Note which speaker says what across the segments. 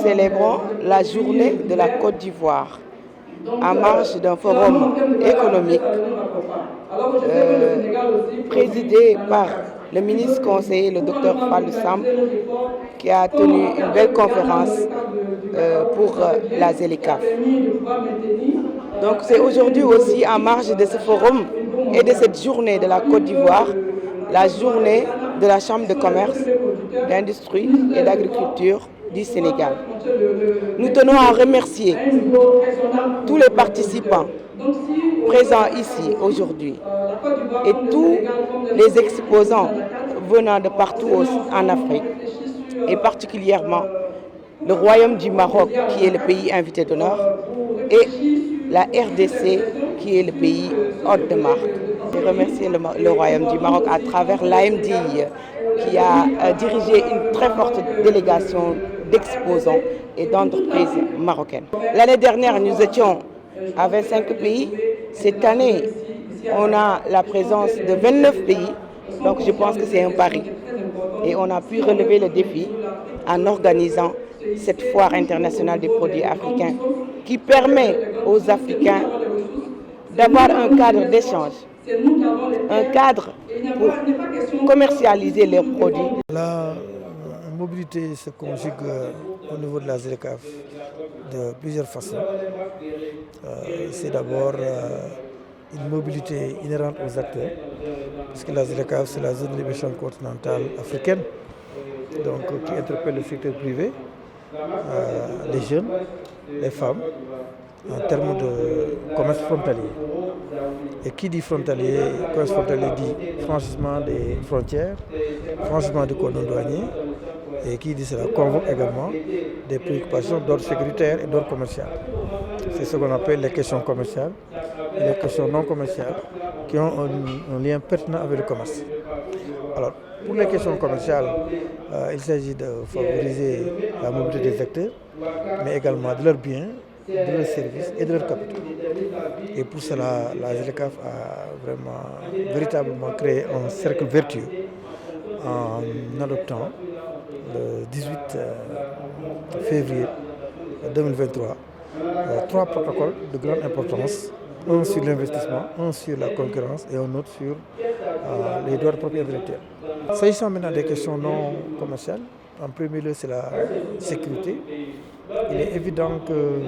Speaker 1: célébrons la journée de la Côte d'Ivoire en marge d'un forum économique présidé par le ministre conseiller, le docteur Fallou Samb, qui a tenu une belle conférence pour la ZLECAf. Donc c'est aujourd'hui aussi en marge de ce forum et de cette journée de la Côte d'Ivoire, la journée de la Chambre de commerce, d'industrie et d'agriculture du Sénégal. Nous tenons à remercier tous les participants présents ici aujourd'hui et tous les exposants venant de partout en Afrique et particulièrement le Royaume du Maroc qui est le pays invité d'honneur et la RDC qui est le pays hôte de marque. Je remercie le Royaume du Maroc à travers l'AMDI qui a dirigé une très forte délégation d'exposants et d'entreprises marocaines. L'année dernière, nous étions à 25 pays. Cette année, on a la présence de 29 pays. Donc je pense que c'est un pari. Et on a pu relever le défi en organisant cette foire internationale des produits africains qui permet aux Africains d'avoir un cadre d'échange, un cadre pour commercialiser leurs produits.
Speaker 2: La mobilité se conjugue au niveau de la ZLECAf de plusieurs façons. C'est d'abord une mobilité inhérente aux acteurs, puisque la ZLECAf c'est la zone de libre-échange continentale africaine, donc qui interpelle le secteur privé, les jeunes, les femmes, en termes de commerce frontalier. Et qui dit frontalier, commerce frontalier dit franchissement des frontières, franchissement du cordon douanier, et qui dit cela convoque également des préoccupations d'ordre sécuritaire et d'ordre commercial. C'est ce qu'on appelle les questions commerciales et les questions non commerciales qui ont un lien pertinent avec le commerce. Alors, pour les questions commerciales, il s'agit de favoriser la mobilité des acteurs, mais également de leurs biens, de leurs services et de leurs capitaux. Et pour cela, la ZLECAf a véritablement créé un cercle vertueux en adoptant le 18 février 2023 trois protocoles de grande importance, un sur l'investissement, un sur la concurrence et un autre sur les droits de propriété intellectuelle. S'agissant maintenant des questions non commerciales, en premier lieu c'est la sécurité. Il est évident que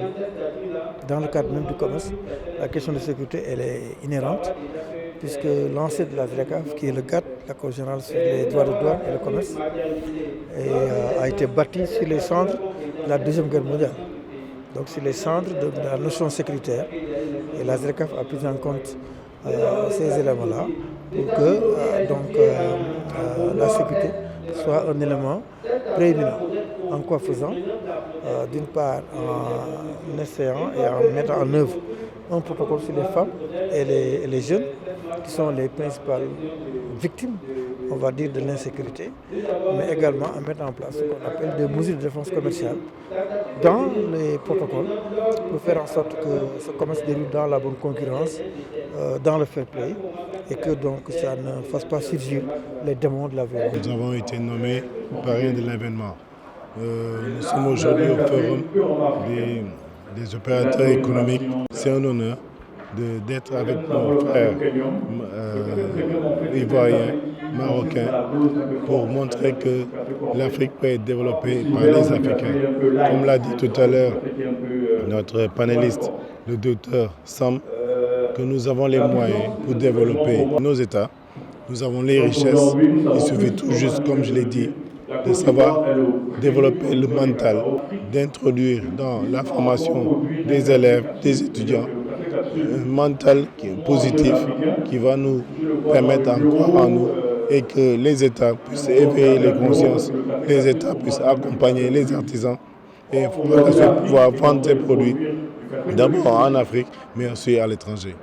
Speaker 2: dans le cadre même du commerce, la question de sécurité elle est inhérente, puisque l'ancêtre de la ZLECAf, qui est le GATT, l'accord général sur les droits de douane et le commerce, a été bâti sur les cendres de la Deuxième Guerre mondiale. Donc sur les cendres de la notion sécuritaire. Et la ZLECAf a pris en compte ces éléments-là pour que la sécurité soit un élément prééminent. En quoi faisant? D'une part en essayant et en mettant en œuvre un protocole sur les femmes et les jeunes qui sont les principales victimes, on va dire, de l'insécurité, mais également en mettant en place ce qu'on appelle des mesures de défense commerciale dans les protocoles pour faire en sorte que ce commerce déroule dans la bonne concurrence, dans le fair play, et que donc ça ne fasse pas surgir les démons de la violence.
Speaker 3: Nous avons été nommés parrains de l'événement. Nous sommes aujourd'hui au forum des opérateurs économiques. C'est un honneur d'être avec nos frères ivoiriens, marocains, pour montrer que l'Afrique peut être développée par les Africains. Comme l'a dit tout à l'heure notre panéliste, le docteur Samb, que nous avons les moyens pour développer nos États. Nous avons les richesses. Il suffit tout juste, comme je l'ai dit, de savoir développer le mental, d'introduire dans la formation des élèves, des étudiants, un mental qui est positif, qui va nous permettre d'en croire en nous et que les États puissent éveiller les consciences, les États puissent accompagner les artisans et pouvoir vendre ces produits d'abord en Afrique, mais aussi à l'étranger.